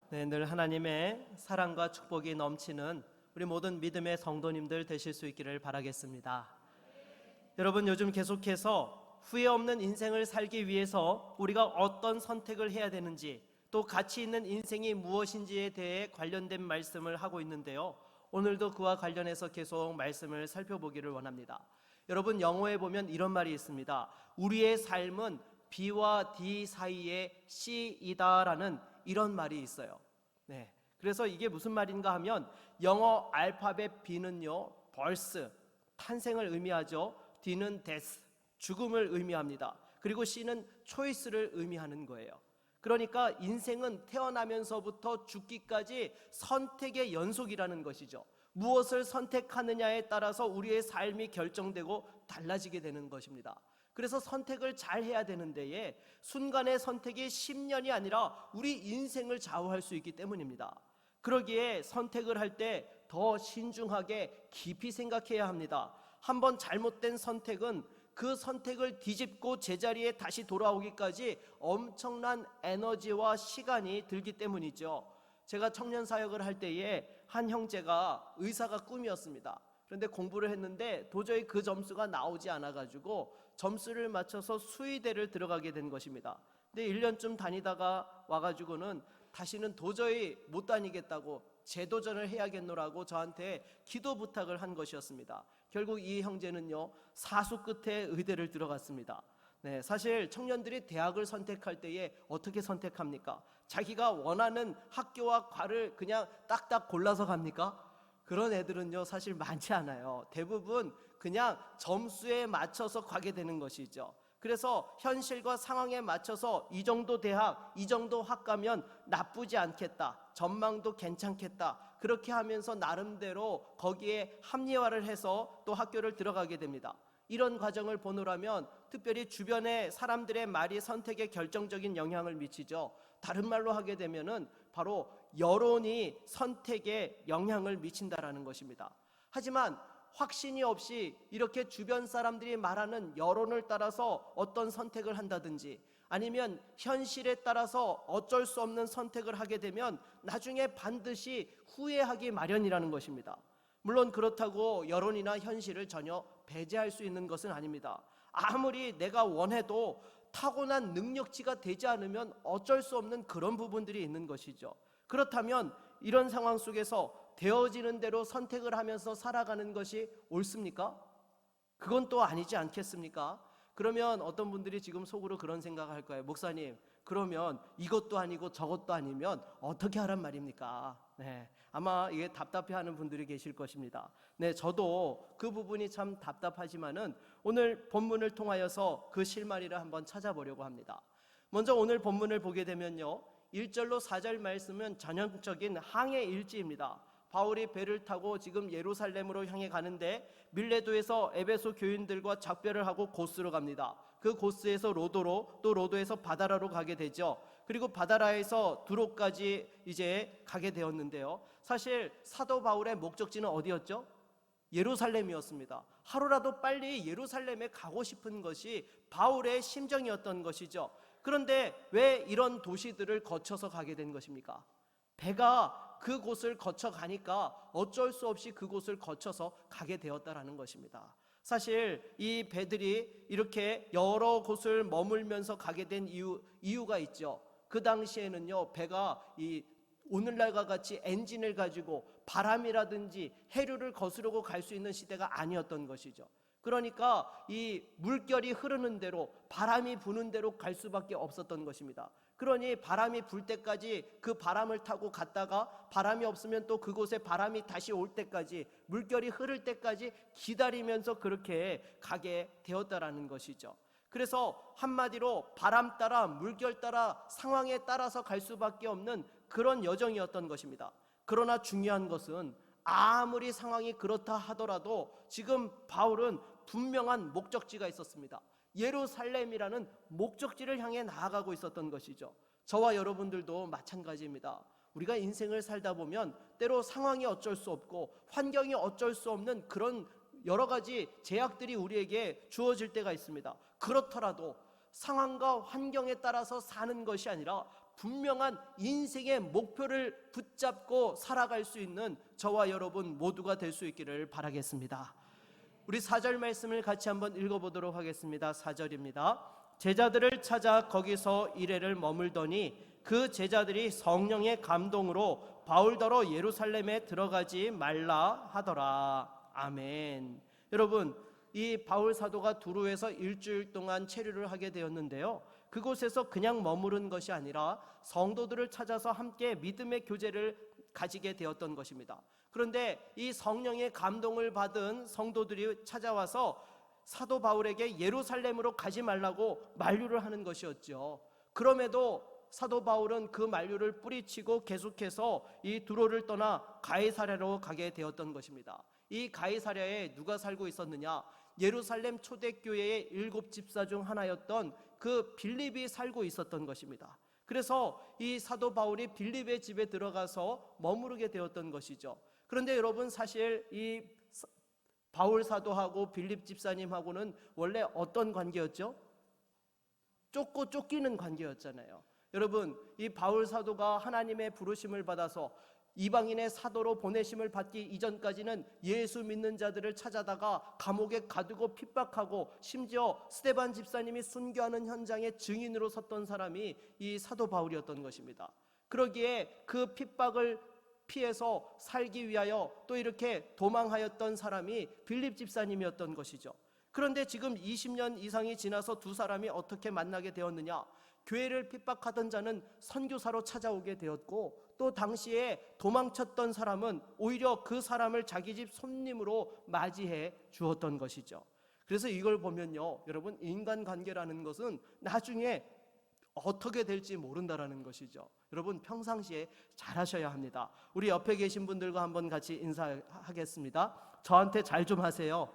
네, 늘 하나님의 사랑과 축복이 넘치는 우리 모든 믿음의 성도님들 되실 수 있기를 바라겠습니다. 여러분, 요즘 계속해서 후회 없는 인생을 살기 위해서 우리가 어떤 선택을 해야 되는지, 또 가치 있는 인생이 무엇인지에 대해 관련된 말씀을 하고 있는데요, 오늘도 그와 관련해서 계속 말씀을 살펴보기를 원합니다. 여러분, 영어에 보면 이런 말이 있습니다. 우리의 삶은 B와 D 사이의 C이다라는 이런 말이 있어요. 네, 그래서 이게 무슨 말인가 하면 영어 알파벳 B는요, birth, 탄생을 의미하죠. D는 death, 죽음을 의미합니다. 그리고 C는 choice를 의미하는 거예요. 그러니까 인생은 태어나면서부터 죽기까지 선택의 연속이라는 것이죠. 무엇을 선택하느냐에 따라서 우리의 삶이 결정되고 달라지게 되는 것입니다. 그래서 선택을 잘 해야 되는데 순간의 선택이 10년이 아니라 우리 인생을 좌우할 수 있기 때문입니다. 그러기에 선택을 할 때 더 신중하게 깊이 생각해야 합니다. 한번 잘못된 선택은 그 선택을 뒤집고 제자리에 다시 돌아오기까지 엄청난 에너지와 시간이 들기 때문이죠. 제가 청년 사역을 할 때에 한 형제가 의사가 꿈이었습니다. 그런데 공부를 했는데 도저히 그 점수가 나오지 않아가지고 점수를 맞춰서 수의대를 들어가게 된 것입니다. 근데 1년쯤 다니다가 와가지고는 다시는 도저히 못 다니겠다고 재도전을 해야겠노라고 저한테 기도 부탁을 한 것이었습니다. 결국 이 형제는요, 사수 끝에 의대를 들어갔습니다. 네, 사실 청년들이 대학을 선택할 때에 어떻게 선택합니까? 자기가 원하는 학교와 과를 그냥 딱딱 골라서 갑니까? 그런 애들은요, 사실 많지 않아요. 대부분 그냥 점수에 맞춰서 가게 되는 것이죠. 그래서 현실과 상황에 맞춰서 이 정도 대학, 이 정도 학 가면 나쁘지 않겠다, 전망도 괜찮겠다, 그렇게 하면서 나름대로 거기에 합리화를 해서 또 학교를 들어가게 됩니다. 이런 과정을 보느라면 특별히 주변의 사람들의 말이 선택에 결정적인 영향을 미치죠. 다른 말로 하게 되면은 바로 여론이 선택에 영향을 미친다라는 것입니다. 하지만 확신이 없이 이렇게 주변 사람들이 말하는 여론을 따라서 어떤 선택을 한다든지 아니면 현실에 따라서 어쩔 수 없는 선택을 하게 되면 나중에 반드시 후회하기 마련이라는 것입니다. 물론 그렇다고 여론이나 현실을 전혀 배제할 수 있는 것은 아닙니다. 아무리 내가 원해도 타고난 능력치가 되지 않으면 어쩔 수 없는 그런 부분들이 있는 것이죠. 그렇다면 이런 상황 속에서 되어지는 대로 선택을 하면서 살아가는 것이 옳습니까? 그건 또 아니지 않겠습니까? 그러면 어떤 분들이 지금 속으로 그런 생각을 할 거예요. 목사님, 그러면 이것도 아니고 저것도 아니면 어떻게 하란 말입니까? 네, 아마 이게 답답해하는 분들이 계실 것입니다. 네, 저도 그 부분이 참 답답하지만은 오늘 본문을 통하여서 그 실마리를 한번 찾아보려고 합니다. 먼저 오늘 본문을 보게 되면요, 1절로 4절 말씀은 전형적인 항해 일지입니다. 바울이 배를 타고 지금 예루살렘으로 향해 가는데 밀레도에서 에베소 교인들과 작별을 하고 고스로 갑니다. 그 고스에서 로도로, 또 로도에서 바다라로 가게 되죠. 그리고 바다라에서 두로까지 이제 가게 되었는데요, 사실 사도 바울의 목적지는 어디였죠? 예루살렘이었습니다. 하루라도 빨리 예루살렘에 가고 싶은 것이 바울의 심정이었던 것이죠. 그런데 왜 이런 도시들을 거쳐서 가게 된 것입니까? 배가 그곳을 거쳐 가니까 어쩔 수 없이 그곳을 거쳐서 가게 되었다라는 것입니다. 사실 이 배들이 이렇게 여러 곳을 머물면서 가게 된 이유가 있죠. 그 당시에는요, 배가 이 오늘날과 같이 엔진을 가지고 바람이라든지 해류를 거스르고 갈 수 있는 시대가 아니었던 것이죠. 그러니까 이 물결이 흐르는 대로, 바람이 부는 대로 갈 수밖에 없었던 것입니다. 그러니 바람이 불 때까지 그 바람을 타고 갔다가 바람이 없으면 또 그곳에 바람이 다시 올 때까지, 물결이 흐를 때까지 기다리면서 그렇게 가게 되었다라는 것이죠. 그래서 한마디로 바람 따라 물결 따라 상황에 따라서 갈 수밖에 없는 그런 여정이었던 것입니다. 그러나 중요한 것은 아무리 상황이 그렇다 하더라도 지금 바울은 분명한 목적지가 있었습니다. 예루살렘이라는 목적지를 향해 나아가고 있었던 것이죠. 저와 여러분들도 마찬가지입니다. 우리가 인생을 살다 보면 때로 상황이 어쩔 수 없고 환경이 어쩔 수 없는 그런 여러 가지 제약들이 우리에게 주어질 때가 있습니다. 그렇더라도 상황과 환경에 따라서 사는 것이 아니라 분명한 인생의 목표를 붙잡고 살아갈 수 있는 저와 여러분 모두가 될 수 있기를 바라겠습니다. 우리 4절 말씀을 같이 한번 읽어보도록 하겠습니다. 4절입니다. 제자들을 찾아 거기서 이래를 머물더니 그 제자들이 성령의 감동으로 바울더러 예루살렘에 들어가지 말라 하더라. 아멘. 여러분, 이 바울 사도가 두로에서 일주일 동안 체류를 하게 되었는데요, 그곳에서 그냥 머무른 것이 아니라 성도들을 찾아서 함께 믿음의 교제를 가지게 되었던 것입니다. 그런데 이 성령의 감동을 받은 성도들이 찾아와서 사도 바울에게 예루살렘으로 가지 말라고 만류를 하는 것이었죠. 그럼에도 사도 바울은 그 만류를 뿌리치고 계속해서 이 두로를 떠나 가이사랴로 가게 되었던 것입니다. 이 가이사랴에 누가 살고 있었느냐? 예루살렘 초대교회의 7 집사 중 하나였던 그 빌립이 살고 있었던 것입니다. 그래서 이 사도 바울이 빌립의 집에 들어가서 머무르게 되었던 것이죠. 그런데 여러분, 사실 이 바울 사도하고 빌립 집사님하고는 원래 어떤 관계였죠? 쫓고 쫓기는 관계였잖아요. 여러분, 이 바울 사도가 하나님의 부르심을 받아서 이방인의 사도로 보내심을 받기 이전까지는 예수 믿는 자들을 찾아다가 감옥에 가두고 핍박하고 심지어 스데반 집사님이 순교하는 현장에 증인으로 섰던 사람이 이 사도 바울이었던 것입니다. 그러기에 그 핍박을 피해서 살기 위하여 또 이렇게 도망하였던 사람이 빌립 집사님이었던 것이죠. 그런데 지금 20년 이상이 지나서 두 사람이 어떻게 만나게 되었느냐? 교회를 핍박하던 자는 선교사로 찾아오게 되었고, 또 당시에 도망쳤던 사람은 오히려 그 사람을 자기 집 손님으로 맞이해 주었던 것이죠. 그래서 이걸 보면요, 여러분, 인간관계라는 것은 나중에 어떻게 될지 모른다라는 것이죠. 여러분, 평상시에 잘하셔야 합니다. 우리 옆에 계신 분들과 한번 같이 인사하겠습니다. 저한테 잘 좀 하세요.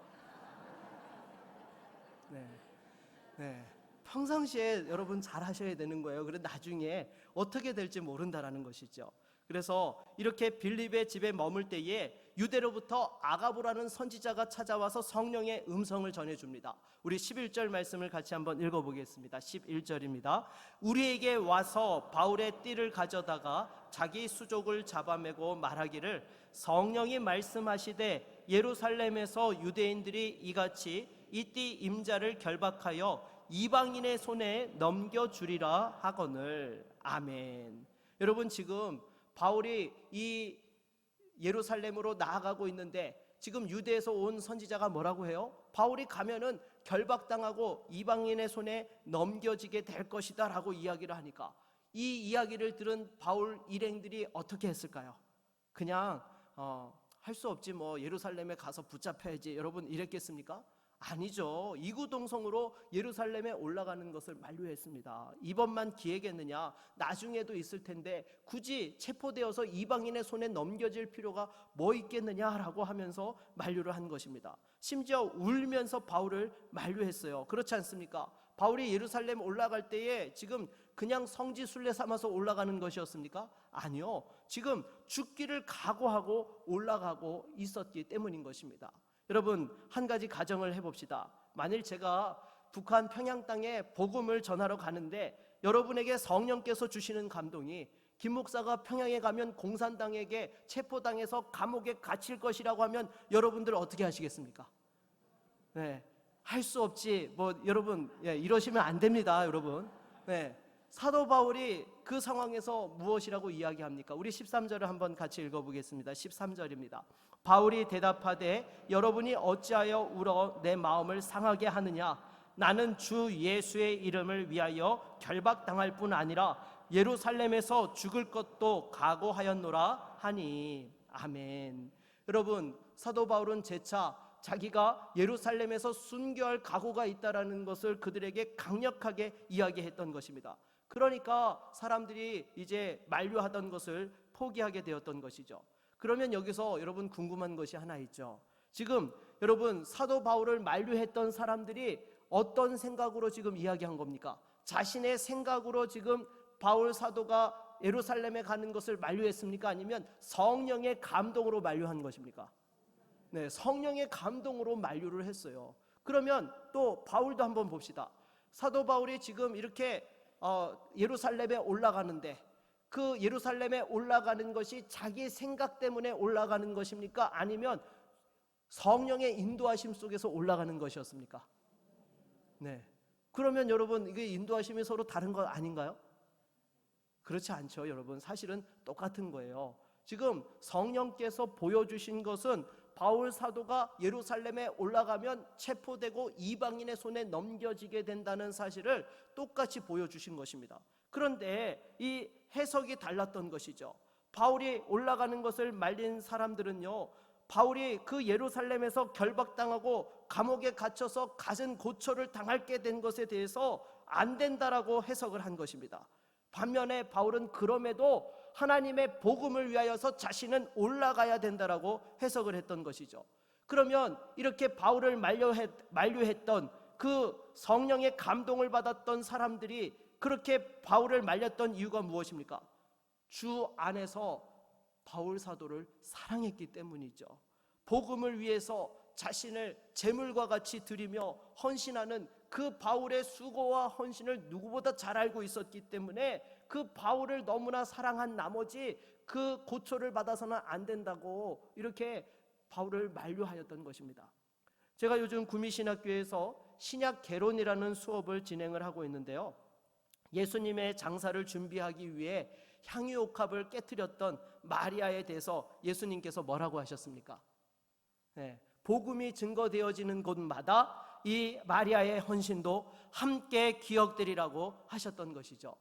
네. 평상시에 여러분 잘 하셔야 되는 거예요. 그래 나중에 어떻게 될지 모른다라는 것이죠. 그래서 이렇게 빌립의 집에 머물 때에 유대로부터 아가보라는 선지자가 찾아와서 성령의 음성을 전해줍니다. 우리 11절 말씀을 같이 한번 읽어보겠습니다. 11절입니다. 우리에게 와서 바울의 띠를 가져다가 자기 수족을 잡아매고 말하기를 성령이 말씀하시되 예루살렘에서 유대인들이 이같이 이 띠 임자를 결박하여 이방인의 손에 넘겨주리라 하거늘. 아멘. 여러분, 지금 바울이 이 예루살렘으로 나아가고 있는데 지금 유대에서 온 선지자가 뭐라고 해요? 바울이 가면은 결박당하고 이방인의 손에 넘겨지게 될 것이다 라고 이야기를 하니까 이 이야기를 들은 바울 일행들이 어떻게 했을까요? 그냥 할 수 없지 뭐 예루살렘에 가서 붙잡혀야지 여러분 이랬겠습니까? 아니죠. 이구동성으로 예루살렘에 올라가는 것을 만류했습니다. 이번만 기회겠느냐? 나중에도 있을 텐데 굳이 체포되어서 이방인의 손에 넘겨질 필요가 뭐 있겠느냐라고 하면서 만류를 한 것입니다. 심지어 울면서 바울을 만류했어요. 그렇지 않습니까? 바울이 예루살렘 올라갈 때에 지금 그냥 성지 순례 삼아서 올라가는 것이었습니까? 아니요. 지금 죽기를 각오하고 올라가고 있었기 때문인 것입니다. 여러분, 한 가지 가정을 해봅시다. 만일 제가 북한 평양 땅에 복음을 전하러 가는데 여러분에게 성령께서 주시는 감동이 김 목사가 평양에 가면 공산당에게 체포당해서 감옥에 갇힐 것이라고 하면 여러분들 어떻게 하시겠습니까? 네, 할 수 없지. 뭐 여러분, 이러시면 안 됩니다, 여러분. 네, 사도 바울이 그 상황에서 무엇이라고 이야기합니까? 우리 13절을 한번 같이 읽어보겠습니다. 13절입니다. 바울이 대답하되 여러분이 어찌하여 울어 내 마음을 상하게 하느냐? 나는 주 예수의 이름을 위하여 결박당할 뿐 아니라 예루살렘에서 죽을 것도 각오하였노라 하니. 아멘. 여러분, 사도 바울은 재차 자기가 예루살렘에서 순교할 각오가 있다라는 것을 그들에게 강력하게 이야기했던 것입니다. 그러니까 사람들이 이제 만류하던 것을 포기하게 되었던 것이죠. 그러면 여기서 여러분 궁금한 것이 하나 있죠. 지금 여러분 사도 바울을 만류했던 사람들이 어떤 생각으로 지금 이야기한 겁니까? 자신의 생각으로 지금 바울 사도가 예루살렘에 가는 것을 만류했습니까? 아니면 성령의 감동으로 만류한 것입니까? 네, 성령의 감동으로 만류를 했어요. 그러면 또 바울도 한번 봅시다. 사도 바울이 지금 이렇게 예루살렘에 올라가는데 그 예루살렘에 올라가는 것이 자기 생각 때문에 올라가는 것입니까? 아니면 성령의 인도하심 속에서 올라가는 것이었습니까? 네. 그러면 여러분, 이게 인도하심이 서로 다른 거 아닌가요? 그렇지 않죠, 여러분. 사실은 똑같은 거예요. 지금 성령께서 보여주신 것은 바울 사도가 예루살렘에 올라가면 체포되고 이방인의 손에 넘겨지게 된다는 사실을 똑같이 보여주신 것입니다. 그런데 이 해석이 달랐던 것이죠. 바울이 올라가는 것을 말린 사람들은요, 바울이 그 예루살렘에서 결박당하고 감옥에 갇혀서 갖은 고초를 당하게 된 것에 대해서 안 된다라고 해석을 한 것입니다. 반면에 바울은 그럼에도 하나님의 복음을 위하여서 자신은 올라가야 된다라고 해석을 했던 것이죠. 그러면 이렇게 바울을 만류했던 그 성령의 감동을 받았던 사람들이 그렇게 바울을 말렸던 이유가 무엇입니까? 주 안에서 바울 사도를 사랑했기 때문이죠. 복음을 위해서 자신을 제물과 같이 드리며 헌신하는 그 바울의 수고와 헌신을 누구보다 잘 알고 있었기 때문에 그 바울을 너무나 사랑한 나머지 그 고초를 받아서는 안 된다고 이렇게 바울을 만류하였던 것입니다. 제가 요즘 구미신학교에서 신약 개론이라는 수업을 진행을 하고 있는데요, 예수님의 장사를 준비하기 위해 향유옥합을 깨뜨렸던 마리아에 대해서 예수님께서 뭐라고 하셨습니까? 네, 복음이 증거되어지는 곳마다 이 마리아의 헌신도 함께 기억되리라고 하셨던 것이죠.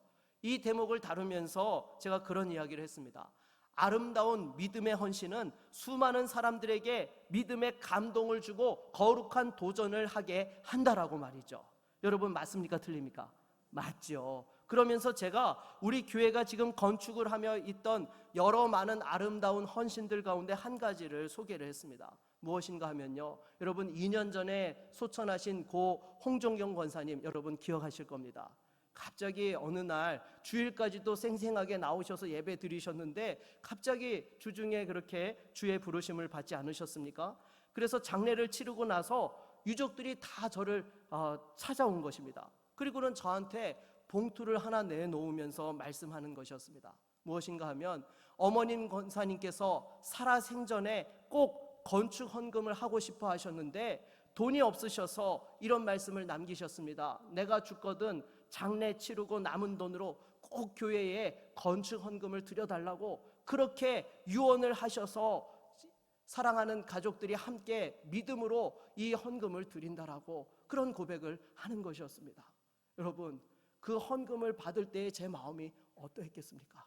이 대목을 다루면서 제가 그런 이야기를 했습니다. 아름다운 믿음의 헌신은 수많은 사람들에게 믿음의 감동을 주고 거룩한 도전을 하게 한다라고 말이죠. 여러분, 맞습니까? 틀립니까? 맞죠. 그러면서 제가 우리 교회가 지금 건축을 하며 있던 여러 많은 아름다운 헌신들 가운데 한 가지를 소개를 했습니다. 무엇인가 하면요, 여러분 2년 전에 소천하신 고 홍종경 권사님, 여러분 기억하실 겁니다. 갑자기 어느 날 주일까지도 생생하게 나오셔서 예배 드리셨는데 갑자기 주중에 그렇게 주의 부르심을 받지 않으셨습니까? 그래서 장례를 치르고 나서 유족들이 다 저를 찾아온 것입니다. 그리고는 저한테 봉투를 하나 내놓으면서 말씀하는 것이었습니다. 무엇인가 하면 어머님 권사님께서 살아생전에 꼭 건축 헌금을 하고 싶어 하셨는데 돈이 없으셔서 이런 말씀을 남기셨습니다. 내가 죽거든 장례 치르고 남은 돈으로 꼭 교회에 건축 헌금을 드려달라고 그렇게 유언을 하셔서 사랑하는 가족들이 함께 믿음으로 이 헌금을 드린다라고 그런 고백을 하는 것이었습니다. 여러분, 그 헌금을 받을 때의 제 마음이 어떠했겠습니까?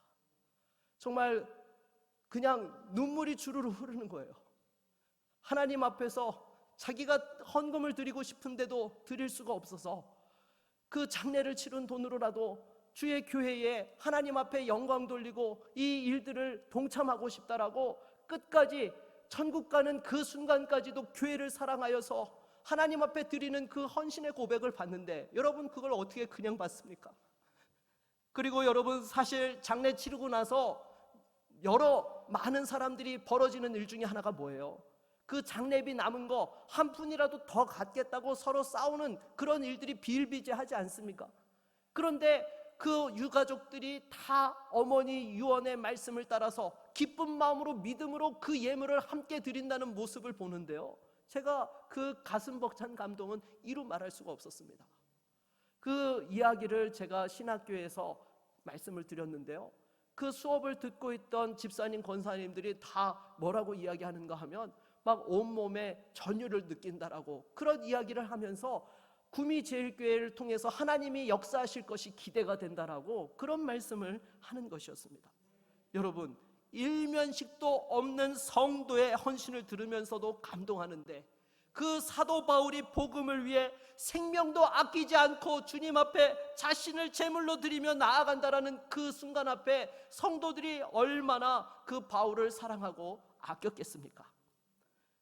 정말 그냥 눈물이 주르르 흐르는 거예요. 하나님 앞에서 자기가 헌금을 드리고 싶은데도 드릴 수가 없어서 그 장례를 치른 돈으로라도 주의 교회에 하나님 앞에 영광 돌리고 이 일들을 동참하고 싶다라고 끝까지 천국 가는 그 순간까지도 교회를 사랑하여서 하나님 앞에 드리는 그 헌신의 고백을 받는데 여러분, 그걸 어떻게 그냥 받습니까? 그리고 여러분, 사실 장례 치르고 나서 여러 많은 사람들이 벌어지는 일 중에 하나가 뭐예요? 그 장례비 남은 거 한 푼이라도 더 갖겠다고 서로 싸우는 그런 일들이 비일비재하지 않습니까? 그런데 그 유가족들이 다 어머니 유언의 말씀을 따라서 기쁜 마음으로 믿음으로 그 예물을 함께 드린다는 모습을 보는데요, 제가 그 가슴 벅찬 감동은 이루 말할 수가 없었습니다. 그 이야기를 제가 신학교에서 말씀을 드렸는데요, 그 수업을 듣고 있던 집사님, 권사님들이 다 뭐라고 이야기하는가 하면 막 온몸에 전율을 느낀다라고 그런 이야기를 하면서 구미제일교회를 통해서 하나님이 역사하실 것이 기대가 된다라고 그런 말씀을 하는 것이었습니다. 여러분, 일면식도 없는 성도의 헌신을 들으면서도 감동하는데 그 사도 바울이 복음을 위해 생명도 아끼지 않고 주님 앞에 자신을 제물로 드리며 나아간다라는 그 순간 앞에 성도들이 얼마나 그 바울을 사랑하고 아꼈겠습니까?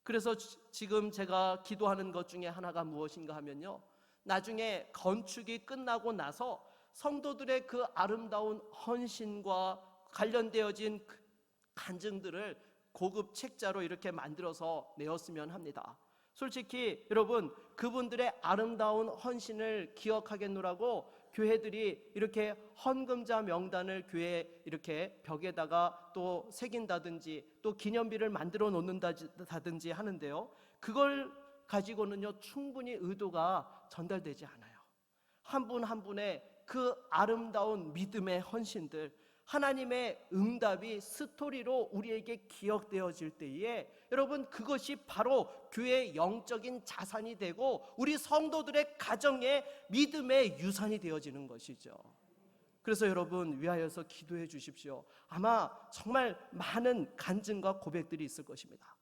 그래서 지금 제가 기도하는 것 중에 하나가 무엇인가 하면요, 나중에 건축이 끝나고 나서 성도들의 그 아름다운 헌신과 관련되어진 간증들을 고급 책자로 이렇게 만들어서 내었으면 합니다. 솔직히 여러분, 그분들의 아름다운 헌신을 기억하겠노라고 교회들이 이렇게 헌금자 명단을 교회 이렇게 벽에다가 또 새긴다든지 또 기념비를 만들어 놓는다든지 하는데요, 그걸 가지고는요 충분히 의도가 전달되지 않아요. 한 분 한 분의 그 아름다운 믿음의 헌신들, 하나님의 응답이 스토리로 우리에게 기억되어질 때에 여러분, 그것이 바로 교회의 영적인 자산이 되고 우리 성도들의 가정의 믿음의 유산이 되어지는 것이죠. 그래서 여러분, 위하여서 기도해 주십시오. 아마 정말 많은 간증과 고백들이 있을 것입니다.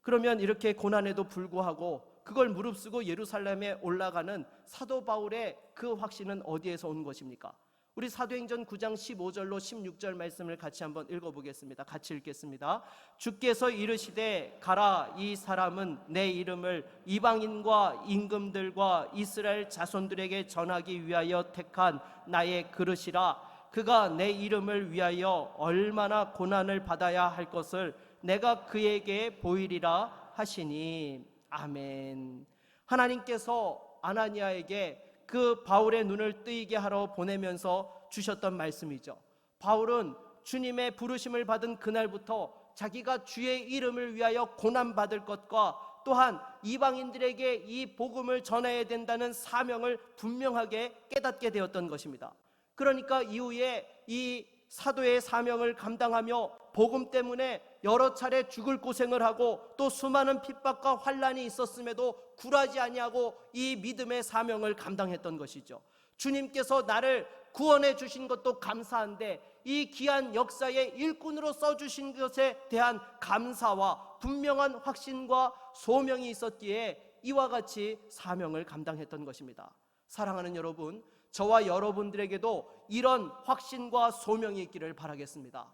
그러면 이렇게 고난에도 불구하고 그걸 무릅쓰고 예루살렘에 올라가는 사도 바울의 그 확신은 어디에서 온 것입니까? 우리 사도행전 9장 15절로 16절 말씀을 같이 한번 읽어보겠습니다. 같이 읽겠습니다. 주께서 이르시되 가라, 이 사람은 내 이름을 이방인과 임금들과 이스라엘 자손들에게 전하기 위하여 택한 나의 그릇이라. 그가 내 이름을 위하여 얼마나 고난을 받아야 할 것을 내가 그에게 보이리라 하시니. 아멘. 하나님께서 아나니아에게 그 바울의 눈을 뜨이게 하러 보내면서 주셨던 말씀이죠. 바울은 주님의 부르심을 받은 그날부터 자기가 주의 이름을 위하여 고난받을 것과 또한 이방인들에게 이 복음을 전해야 된다는 사명을 분명하게 깨닫게 되었던 것입니다. 그러니까 이후에 이 사도의 사명을 감당하며 복음 때문에 여러 차례 죽을 고생을 하고 또 수많은 핍박과 환난이 있었음에도 굴하지 아니하고 이 믿음의 사명을 감당했던 것이죠. 주님께서 나를 구원해 주신 것도 감사한데 이 귀한 역사의 일꾼으로 써주신 것에 대한 감사와 분명한 확신과 소명이 있었기에 이와 같이 사명을 감당했던 것입니다. 사랑하는 여러분, 저와 여러분들에게도 이런 확신과 소명이 있기를 바라겠습니다.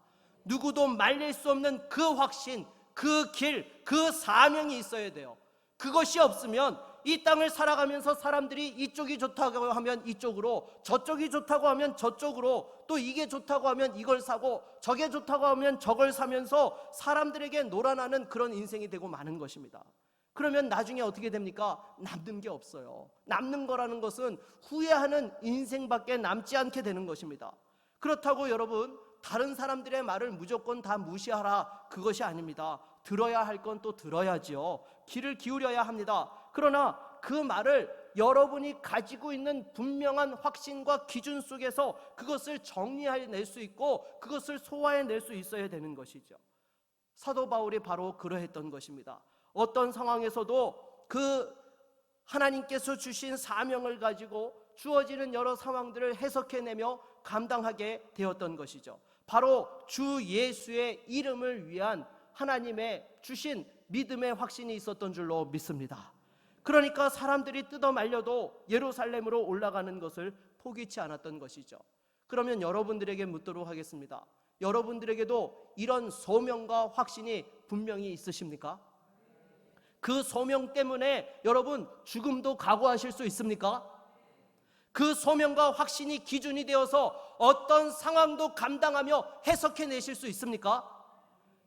누구도 말릴 수 없는 그 확신, 그 길, 그 사명이 있어야 돼요. 그것이 없으면 이 땅을 살아가면서 사람들이 이쪽이 좋다고 하면 이쪽으로, 저쪽이 좋다고 하면 저쪽으로, 또 이게 좋다고 하면 이걸 사고 저게 좋다고 하면 저걸 사면서 사람들에게 놀아나는 그런 인생이 되고 마는 것입니다. 그러면 나중에 어떻게 됩니까? 남는 게 없어요. 남는 거라는 것은 후회하는 인생밖에 남지 않게 되는 것입니다. 그렇다고 여러분, 다른 사람들의 말을 무조건 다 무시하라, 그것이 아닙니다. 들어야 할 건 또 들어야지요. 귀를 기울여야 합니다. 그러나 그 말을 여러분이 가지고 있는 분명한 확신과 기준 속에서 그것을 정리해낼 수 있고 그것을 소화해낼 수 있어야 되는 것이죠. 사도 바울이 바로 그러했던 것입니다. 어떤 상황에서도 그 하나님께서 주신 사명을 가지고 주어지는 여러 상황들을 해석해내며 감당하게 되었던 것이죠. 바로 주 예수의 이름을 위한 하나님의 주신 믿음의 확신이 있었던 줄로 믿습니다. 그러니까 사람들이 뜯어 말려도 예루살렘으로 올라가는 것을 포기치 않았던 것이죠. 그러면 여러분들에게 묻도록 하겠습니다. 여러분들에게도 이런 소명과 확신이 분명히 있으십니까? 그 소명 때문에 여러분 죽음도 각오하실 수 있습니까? 그 소명과 확신이 기준이 되어서 어떤 상황도 감당하며 해석해내실 수 있습니까?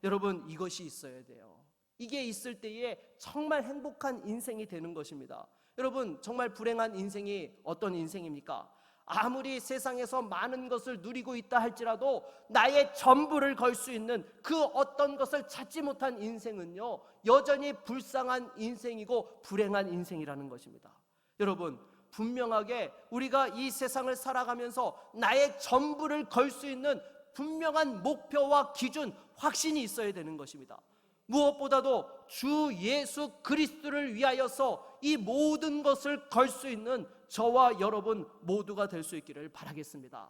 여러분, 이것이 있어야 돼요. 이게 있을 때에 정말 행복한 인생이 되는 것입니다. 여러분, 정말 불행한 인생이 어떤 인생입니까? 아무리 세상에서 많은 것을 누리고 있다 할지라도 나의 전부를 걸 수 있는 그 어떤 것을 찾지 못한 인생은요, 여전히 불쌍한 인생이고 불행한 인생이라는 것입니다. 여러분, 분명하게 우리가 이 세상을 살아가면서 나의 전부를 걸 수 있는 분명한 목표와 기준, 확신이 있어야 되는 것입니다. 무엇보다도 주 예수 그리스도를 위하여서 이 모든 것을 걸 수 있는 저와 여러분 모두가 될 수 있기를 바라겠습니다.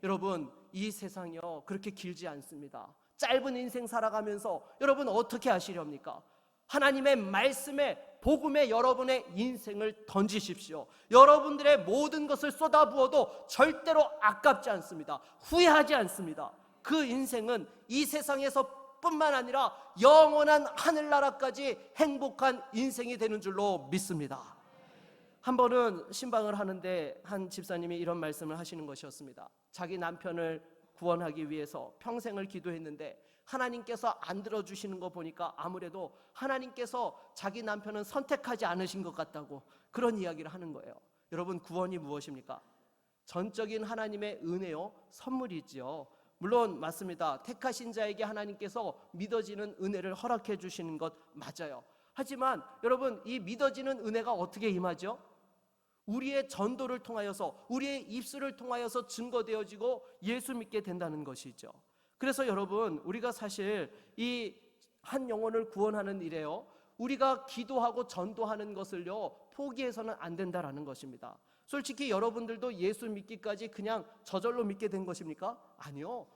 여러분, 이 세상이요 그렇게 길지 않습니다. 짧은 인생 살아가면서 여러분 어떻게 하시렵니까? 하나님의 말씀에, 복음에 여러분의 인생을 던지십시오. 여러분들의 모든 것을 쏟아부어도 절대로 아깝지 않습니다. 후회하지 않습니다. 그 인생은 이 세상에서 뿐만 아니라 영원한 하늘나라까지 행복한 인생이 되는 줄로 믿습니다. 한 번은 신방을 하는데 한 집사님이 이런 말씀을 하시는 것이었습니다. 자기 남편을 구원하기 위해서 평생을 기도했는데 하나님께서 안 들어주시는 거 보니까 아무래도 하나님께서 자기 남편은 선택하지 않으신 것 같다고 그런 이야기를 하는 거예요. 여러분, 구원이 무엇입니까? 전적인 하나님의 은혜요, 선물이지요. 물론 맞습니다. 택하신 자에게 하나님께서 믿어지는 은혜를 허락해 주시는 것 맞아요. 하지만 여러분, 이 믿어지는 은혜가 어떻게 임하죠? 우리의 전도를 통하여서, 우리의 입술을 통하여서 증거되어지고 예수 믿게 된다는 것이죠. 그래서 여러분, 우리가 사실 이 한 영혼을 구원하는 일에요, 우리가 기도하고 전도하는 것을요 포기해서는 안 된다라는 것입니다. 솔직히 여러분들도 예수 믿기까지 그냥 저절로 믿게 된 것입니까? 아니요.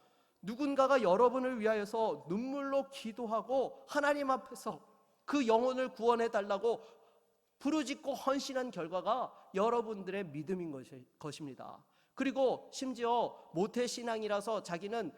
누군가가 여러분을 위하여서 눈물로 기도하고 하나님 앞에서 그 영혼을 구원해 달라고 부르짖고 헌신한 결과가 여러분들의 믿음인 것입니다. 그리고 심지어 모태신앙이라서 자기는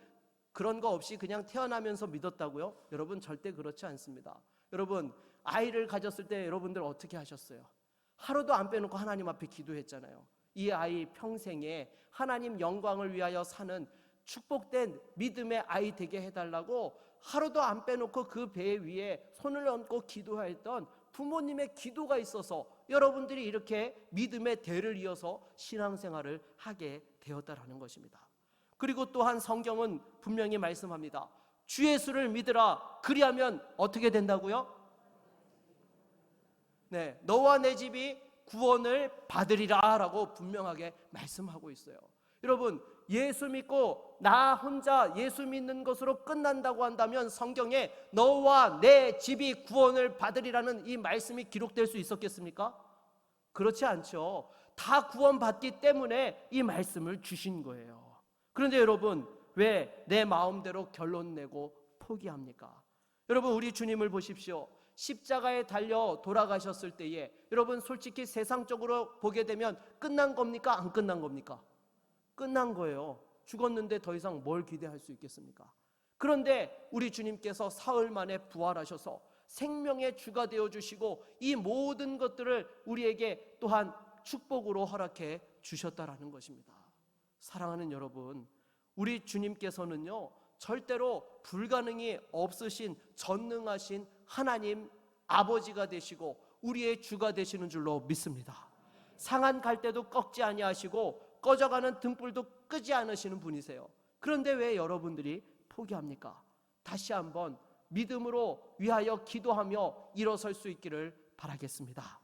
그런 거 없이 그냥 태어나면서 믿었다고요? 여러분, 절대 그렇지 않습니다. 여러분, 아이를 가졌을 때 여러분들 어떻게 하셨어요? 하루도 안 빼놓고 하나님 앞에 기도했잖아요. 이 아이 평생에 하나님 영광을 위하여 사는 축복된 믿음의 아이 되게 해달라고 하루도 안 빼놓고 그 배 위에 손을 얹고 기도했던 부모님의 기도가 있어서 여러분들이 이렇게 믿음의 대를 이어서 신앙생활을 하게 되었다라는 것입니다. 그리고 또한 성경은 분명히 말씀합니다. 주 예수를 믿으라. 그리하면 어떻게 된다고요? 네, 너와 내 집이 구원을 받으리라 라고 분명하게 말씀하고 있어요. 여러분, 예수 믿고 나 혼자 예수 믿는 것으로 끝난다고 한다면 성경에 너와 내 집이 구원을 받으리라는 이 말씀이 기록될 수 있었겠습니까? 그렇지 않죠. 다 구원받기 때문에 이 말씀을 주신 거예요. 그런데 여러분, 왜 내 마음대로 결론 내고 포기합니까? 여러분, 우리 주님을 보십시오. 십자가에 달려 돌아가셨을 때에 여러분, 솔직히 세상적으로 보게 되면 끝난 겁니까? 안 끝난 겁니까? 끝난 거예요. 죽었는데 더 이상 뭘 기대할 수 있겠습니까? 그런데 우리 주님께서 사흘 만에 부활하셔서 생명의 주가 되어주시고 이 모든 것들을 우리에게 또한 축복으로 허락해 주셨다라는 것입니다. 사랑하는 여러분, 우리 주님께서는요 절대로 불가능이 없으신 전능하신 하나님 아버지가 되시고 우리의 주가 되시는 줄로 믿습니다. 상한 갈대도 꺾지 아니하시고 꺼져가는 등불도 끄지 않으시는 분이세요. 그런데 왜 여러분들이 포기합니까? 다시 한번 믿음으로 위하여 기도하며 일어설 수 있기를 바라겠습니다.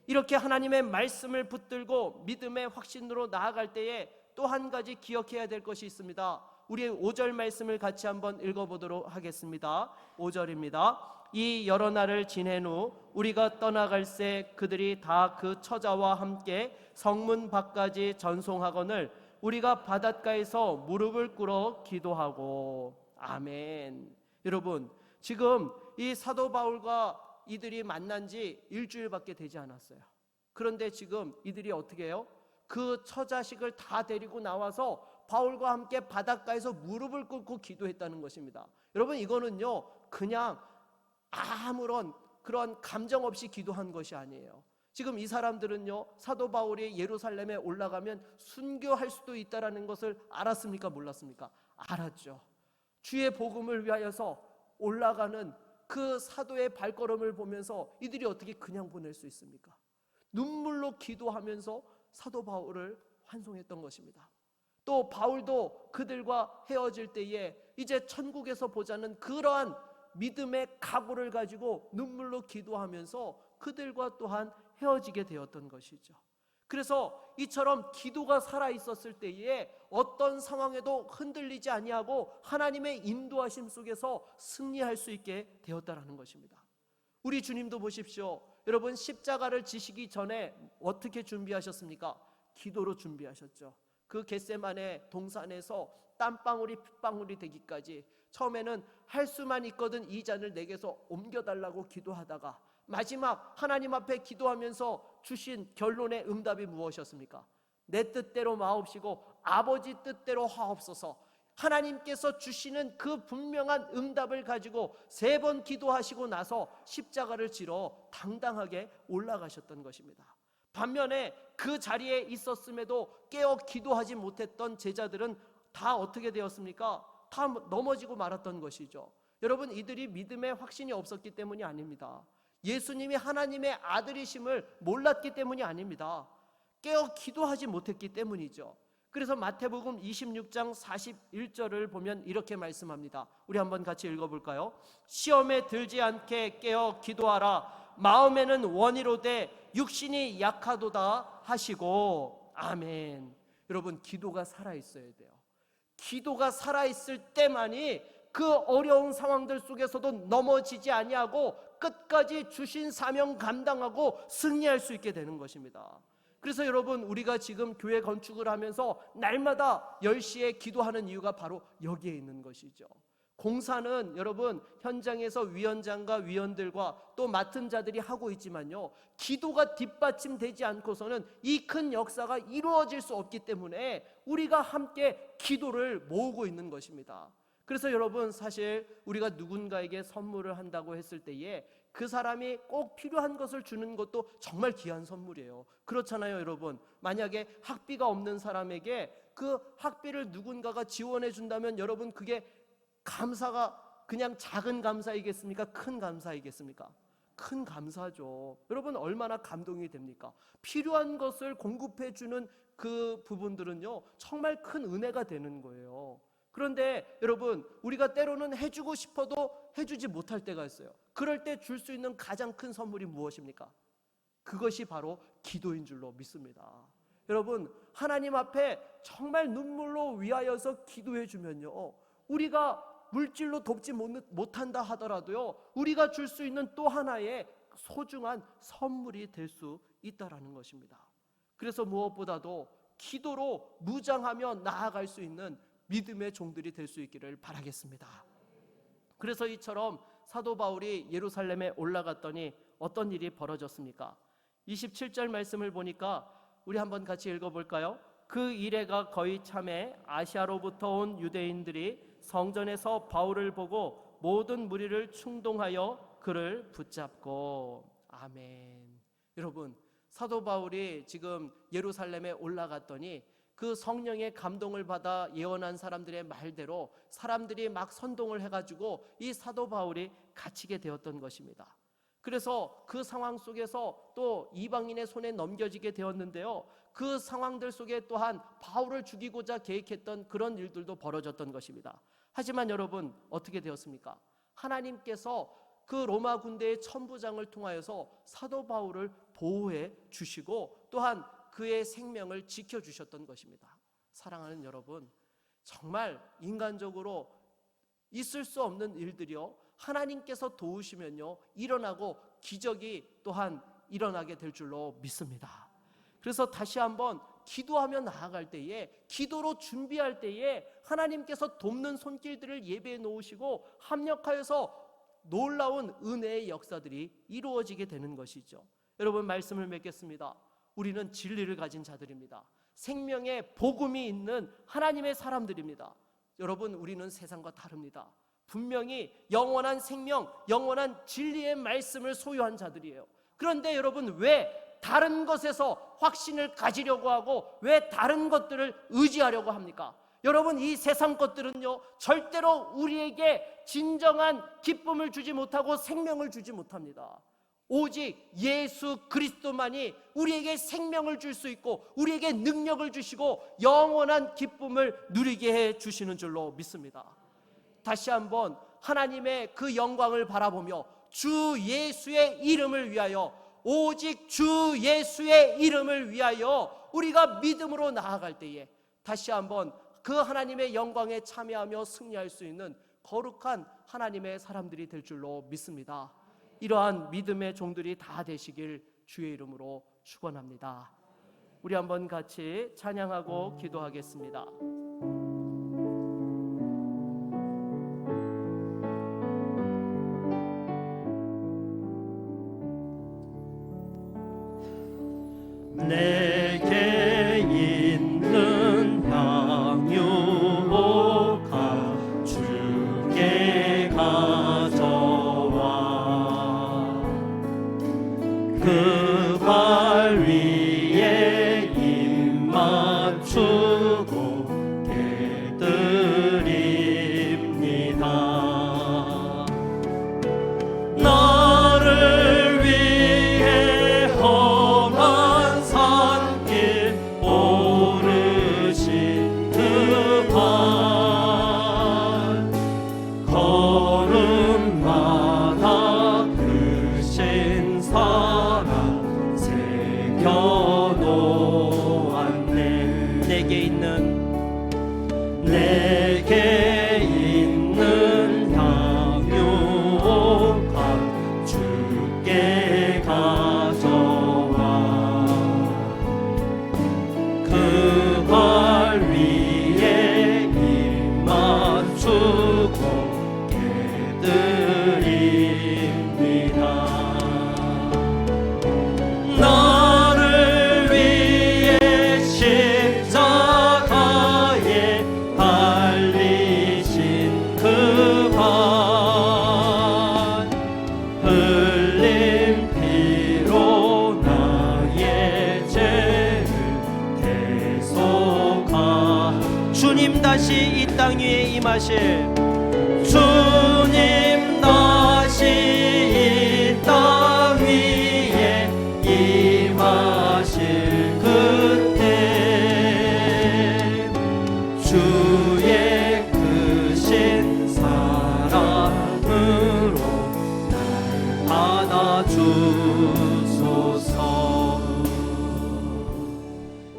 이렇게 하나님의 말씀을 붙들고 믿음의 확신으로 나아갈 때에 또 한 가지 기억해야 될 것이 있습니다. 우리의 5절 말씀을 같이 한번 읽어보도록 하겠습니다. 5절입니다. 이 여러 날을 지낸 후 우리가 떠나갈새 그들이 다 그 처자와 함께 성문 밖까지 전송하거늘 우리가 바닷가에서 무릎을 꿇어 기도하고. 아멘. 여러분, 지금 이 사도 바울과 이들이 만난 지 일주일밖에 되지 않았어요. 그런데 지금 이들이 어떻게 해요? 그 처자식을 다 데리고 나와서 바울과 함께 바닷가에서 무릎을 꿇고 기도했다는 것입니다. 여러분, 이거는요 그냥 아무런 그런 감정 없이 기도한 것이 아니에요. 지금 이 사람들은요 사도 바울이 예루살렘에 올라가면 순교할 수도 있다는 것을 알았습니까? 몰랐습니까? 알았죠. 주의 복음을 위하여서 올라가는 그 사도의 발걸음을 보면서 이들이 어떻게 그냥 보낼 수 있습니까? 눈물로 기도하면서 사도 바울을 환송했던 것입니다. 또 바울도 그들과 헤어질 때에 이제 천국에서 보자는 그러한 믿음의 각오를 가지고 눈물로 기도하면서 그들과 또한 헤어지게 되었던 것이죠. 그래서 이처럼 기도가 살아있었을 때에 어떤 상황에도 흔들리지 아니하고 하나님의 인도하심 속에서 승리할 수 있게 되었다는 것입니다. 우리 주님도 보십시오. 여러분, 십자가를 지시기 전에 어떻게 준비하셨습니까? 기도로 준비하셨죠. 그 겟세마네 동산에서 땀방울이 핏방울이 되기까지 처음에는 할 수만 있거든 이 잔을 내게서 옮겨달라고 기도하다가 마지막 하나님 앞에 기도하면서 주신 결론의 응답이 무엇이었습니까? 내 뜻대로 마옵시고 아버지 뜻대로 하옵소서. 하나님께서 주시는 그 분명한 응답을 가지고 3번 기도하시고 나서 십자가를 지러 당당하게 올라가셨던 것입니다. 반면에 그 자리에 있었음에도 깨어 기도하지 못했던 제자들은 다 어떻게 되었습니까? 다 넘어지고 말았던 것이죠. 여러분, 이들이 믿음의 확신이 없었기 때문이 아닙니다. 예수님이 하나님의 아들이심을 몰랐기 때문이 아닙니다. 깨어 기도하지 못했기 때문이죠. 그래서 마태복음 26장 41절을 보면 이렇게 말씀합니다. 우리 한번 같이 읽어볼까요? 시험에 들지 않게 깨어 기도하라. 마음에는 원이로되 육신이 약하도다 하시고. 아멘. 여러분, 기도가 살아있어야 돼요. 기도가 살아있을 때만이 그 어려운 상황들 속에서도 넘어지지 아니하고 끝까지 주신 사명 감당하고 승리할 수 있게 되는 것입니다. 그래서 여러분, 우리가 지금 교회 건축을 하면서 날마다 10시에 기도하는 이유가 바로 여기에 있는 것이죠. 공사는 여러분 현장에서 위원장과 위원들과 또 맡은 자들이 하고 있지만요, 기도가 뒷받침되지 않고서는 이 큰 역사가 이루어질 수 없기 때문에 우리가 함께 기도를 모으고 있는 것입니다. 그래서 여러분, 사실 우리가 누군가에게 선물을 한다고 했을 때에 그 사람이 꼭 필요한 것을 주는 것도 정말 귀한 선물이에요. 그렇잖아요, 여러분. 만약에 학비가 없는 사람에게 그 학비를 누군가가 지원해 준다면 여러분, 그게 감사가 그냥 작은 감사이겠습니까? 큰 감사이겠습니까? 큰 감사죠. 여러분, 얼마나 감동이 됩니까? 필요한 것을 공급해 주는 그 부분들은요, 정말 큰 은혜가 되는 거예요. 그런데 여러분, 우리가 때로는 해주고 싶어도 해주지 못할 때가 있어요. 그럴 때 줄 수 있는 가장 큰 선물이 무엇입니까? 그것이 바로 기도인 줄로 믿습니다. 여러분, 하나님 앞에 정말 눈물로 위하여서 기도해 주면요, 우리가 물질로 돕지 못한다 하더라도요, 우리가 줄 수 있는 또 하나의 소중한 선물이 될 수 있다라는 것입니다. 그래서 무엇보다도 기도로 무장하며 나아갈 수 있는 믿음의 종들이 될 수 있기를 바라겠습니다. 그래서 이처럼 사도 바울이 예루살렘에 올라갔더니 어떤 일이 벌어졌습니까? 27절 말씀을 보니까 우리 한번 같이 읽어볼까요? 그 이레가 거의 참에 아시아로부터 온 유대인들이 성전에서 바울을 보고 모든 무리를 충동하여 그를 붙잡고. 아멘. 여러분, 사도 바울이 지금 예루살렘에 올라갔더니 그 성령의 감동을 받아 예언한 사람들의 말대로 사람들이 막 선동을 해가지고 이 사도 바울이 갇히게 되었던 것입니다. 그래서 그 상황 속에서 또 이방인의 손에 넘겨지게 되었는데요, 그 상황들 속에 또한 바울을 죽이고자 계획했던 그런 일들도 벌어졌던 것입니다. 하지만 여러분, 어떻게 되었습니까? 하나님께서 그 로마 군대의 천부장을 통하여서 사도 바울을 보호해 주시고 또한 그의 생명을 지켜주셨던 것입니다. 사랑하는 여러분, 정말 인간적으로 있을 수 없는 일들이요, 하나님께서 도우시면요 일어나고 기적이 또한 일어나게 될 줄로 믿습니다. 그래서 다시 한번 기도하며 나아갈 때에, 기도로 준비할 때에 하나님께서 돕는 손길들을 예배해 놓으시고 합력하여서 놀라운 은혜의 역사들이 이루어지게 되는 것이죠. 여러분, 말씀을 맺겠습니다. 우리는 진리를 가진 자들입니다. 생명의 복음이 있는 하나님의 사람들입니다. 여러분, 우리는 세상과 다릅니다. 분명히 영원한 생명, 영원한 진리의 말씀을 소유한 자들이에요. 그런데 여러분, 왜 다른 것에서 확신을 가지려고 하고 왜 다른 것들을 의지하려고 합니까? 여러분, 이 세상 것들은요 절대로 우리에게 진정한 기쁨을 주지 못하고 생명을 주지 못합니다. 오직 예수 그리스도만이 우리에게 생명을 줄 수 있고 우리에게 능력을 주시고 영원한 기쁨을 누리게 해 주시는 줄로 믿습니다. 다시 한번 하나님의 그 영광을 바라보며 주 예수의 이름을 위하여, 오직 주 예수의 이름을 위하여 우리가 믿음으로 나아갈 때에 다시 한번 그 하나님의 영광에 참여하며 승리할 수 있는 거룩한 하나님의 사람들이 될 줄로 믿습니다. 이러한 믿음의 종들이 다 되시길 주의 이름으로 축원합니다. 우리 한번 같이 찬양하고 기도하겠습니다. 내게 있는 향유가 주께 가져와 그 발 위에 입 맞추고 깨드립니다. 나를 위해 험한 산 임하실 주님 다시 이 땅 위에 임하실 그때 주의 크신 사랑으로 날 안아주소서.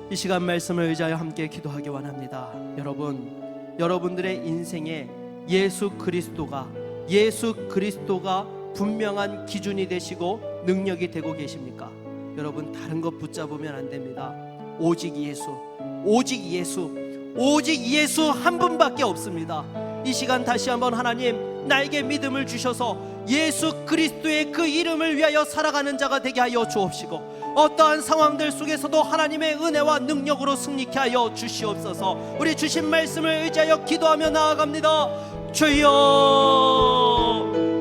이 시간 말씀을 의지하여 함께 기도하기 원합니다. 여러분들의 인생에 예수 그리스도가 분명한 기준이 되시고 능력이 되고 계십니까? 여러분, 다른 것 붙잡으면 안 됩니다. 오직 예수 한 분밖에 없습니다. 이 시간 다시 한번 하나님 나에게 믿음을 주셔서 예수 그리스도의 그 이름을 위하여 살아가는 자가 되게 하여 주옵시고, 어떠한 상황들 속에서도 하나님의 은혜와 능력으로 승리케 하여 주시옵소서. 우리 주신 말씀을 의지하여 기도하며 나아갑니다. 주여,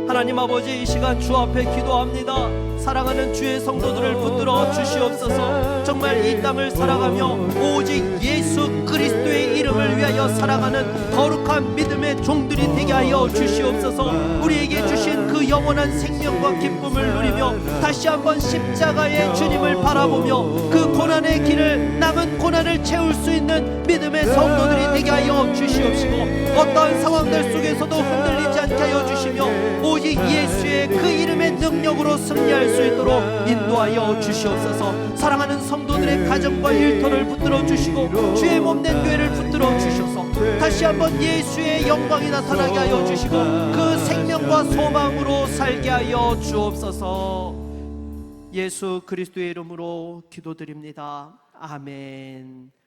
하나님 아버지, 이 시간 주 앞에 기도합니다. 사랑하는 주의 성도들을 붙들어 주시옵소서. 정말 이 땅을 살아가며 오직 예수 그리스도의 이름을 위하여 살아가는 거룩한 믿음의 종들이 되게 하여 주시옵소서. 우리에게 주신 그 영원한 생명과 기쁨을 누리며 다시 한번 십자가의 주님을 바라보며 그 고난의 길을, 남은 고난을 채울 수 있는 믿음의 성도들이 되게 하여 주시옵시고, 어떠한 상황들 속에서도 흔들리지 않게 하여 주시며 오직 예수의 그 이름의 능력으로 승리할 수 있도록 인도하여 주시옵소서. 사랑하는 성도들의 가정과 일터를 붙들어 주시고 주의 몸된 교회를 붙들어 주셔서 다시 한번 예수의 영광이 나타나게 하여 주시고 그 생명과 소망으로 살게 하여 주옵소서. 예수 그리스도의 이름으로 기도드립니다. 아멘.